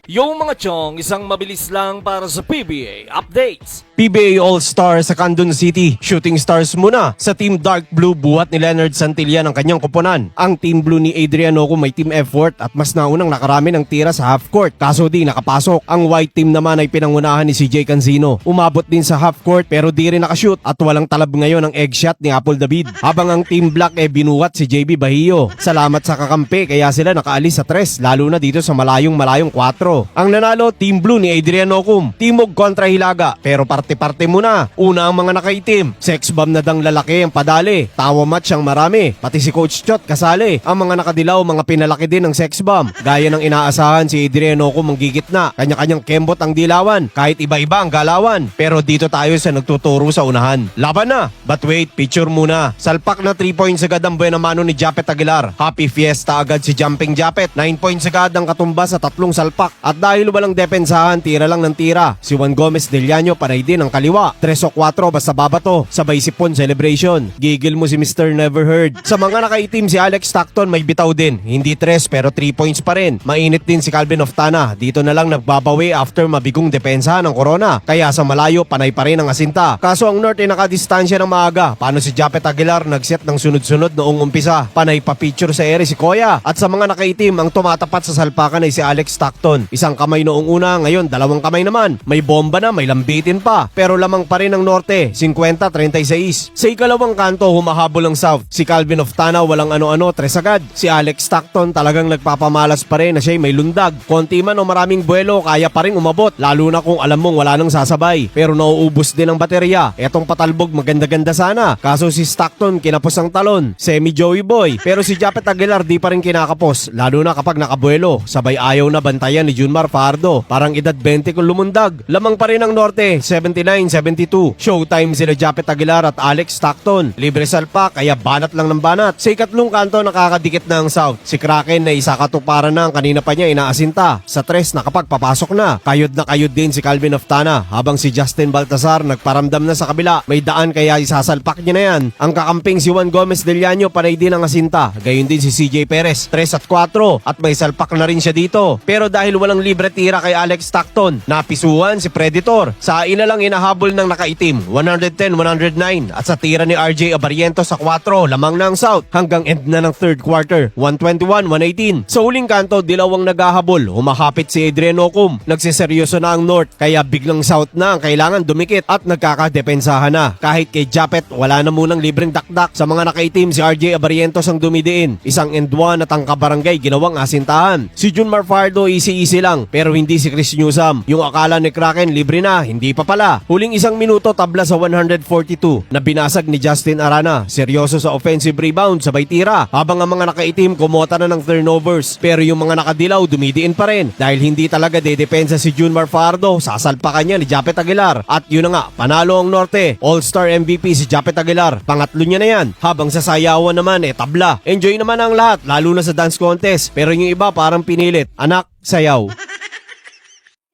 Yung mga chong, isang mabilis lang para sa PBA updates. PBA All-Star sa Candon City. Shooting stars muna. Sa Team Dark Blue, buhat ni Leonard Santilla ng kanyang koponan. Ang Team Blue ni Adrian Oco may team effort at mas naunang nakarami ng tira sa half court. Kaso di nakapasok. Ang white team naman ay pinangunahan ni CJ Cancino. Umabot din sa half court pero di rin nakashoot at walang talab ngayon ang egg shot ni Apple David. Habang ang Team Black binuhat si JB Bahio. Salamat sa kakampi kaya sila nakaalis sa 3 lalo na dito sa malayong 4. Ang nanalo, Team Blue ni Adrian Ocum. Timog kontra Hilaga pero parte muna. Una ang mga nakaitim. Sex bomb na dang lalaki ang padali. Tawa match ang marami. Pati si Coach Chot kasali. Ang mga nakadilaw, mga pinalaki din ng sex bomb. Gaya ng inaasahan si Adrian Ocum manggigitna. Kanya-kanyang kembot ang dilawan. Kahit iba-iba ang galawan. Pero dito tayo sa nagtuturo sa unahan. Laban na! But wait, picture muna. Salpak na 3 points agad ang buenamano ni Japet Aguilar. Happy fiesta agad si Jumping Japet. 9 points agad ang katumbas sa 3 salpak. At dahil walang depensahan, tira lang ng tira. Si Juan Gomez Deliano panay din ang kaliwa. 3 o 4 basta babato. Sabay sipon celebration. Gigil mo si Mr. Never Heard. Sa mga nakaitim si Alex Stockton may bitaw din. Hindi 3 pero 3 points pa rin. Mainit din si Calvin Oftana. Dito na lang nagbabawi after mabigong depensa ng Corona. Kaya sa malayo panay pa rin ang asinta. Kaso ang North ay nakadistansya ng maaga. Paano si Japet Aguilar nagset ng sunod-sunod noong umpisa. Panay pa picture sa ere si Koya. At sa mga nakaitim ang tumatapat sa salpakan ay si Alex Stockton. Isang kamay noong una, ngayon 2 kamay naman. May bomba na, may lambitin pa. Pero lamang pa rin ang Norte, 50-36. Sa ikalawang kanto, humahabol ang South. Si Calvin Oftana walang ano-ano, 3 agad. Si Alex Stockton talagang nagpapamalas pa rin na siya'y may lundag. Konti man o maraming buwelo, kaya pa rin umabot. Lalo na kung alam mong wala nang sasabay. Pero nauubos din ang baterya. Etong patalbog maganda-ganda sana. Kaso si Stockton kinapos ang talon. Semi Joey Boy. Pero si Japet Aguilar di pa rin kinakapos. Lalo na kapag nakabuelo. Sabay ayaw na bantayan ni Junmar Fajardo. Parang edad 20 kung lumundag. Lamang pa rin ang Norte, 79-72. Showtime sila Japet Aguilar at Alex Stockton. Libre salpak kaya banat lang ng banat. Sa ikatlong kanto nakakadikit na ang South. Si Kraken na isa katuparan na ang kanina pa niya inaasinta. Sa 3 nakapagpapasok na. Kayod na kayod din si Calvin Oftana. Habang si Justin Baltazar nagparamdam na sa kabila. May daan kaya isasalpak niya na yan. Ang kakamping si Juan Gomez Deliano panay din ang asinta. Gayon din si CJ Perez. 3 at 4 at may salpak na rin siya dito. Pero dahil walang libre tira kay Alex Stockton, napisuhan si Predator. Sa ina lang inahabol ng nakaitim, 110-109 at sa tira ni RJ Abariento sa 4, lamang na ang South hanggang end na ng 3rd quarter, 121-118. Sa huling kanto, dilawang naghahabol, humahapit si Adrian Ocum. Nagsiseryoso na ang North kaya biglang South na ang kailangan dumikit at nagkakadepensahan na. Kahit kay Japet, wala na munang libreng dakdak. Sa mga nakaitim, si RJ Abarientos ang dumidiin. Isang end 1 at ang kabarangay ginawang asintahan. Si Junmar Fajardo easy lang pero hindi si Chris Newsam. Yung akala ni Kraken libre na, hindi pa pala. Huling 1 minuto tabla sa 142 na binasag ni Justin Arana. Seryoso sa offensive rebound sabay tira. Habang ang mga nakaitim kumota na ng turnovers. Pero yung mga nakadilaw dumidiin pa rin. Dahil hindi talaga dedepensa si Junmar Fajardo, sasalpakan niya ni Japet Aguilar. At yun na nga, panalo ang Norte. All-Star MVP si Japet Aguilar. Pangatlo niya na yan. Habang sa sayawan naman tabla. Enjoy naman ang lahat, lalo na sa dance contest. Pero yung iba parang pinilit. Anak, sayaw.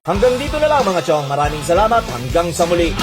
Hanggang dito na lang mga chong. Maraming salamat. Hanggang sa muli.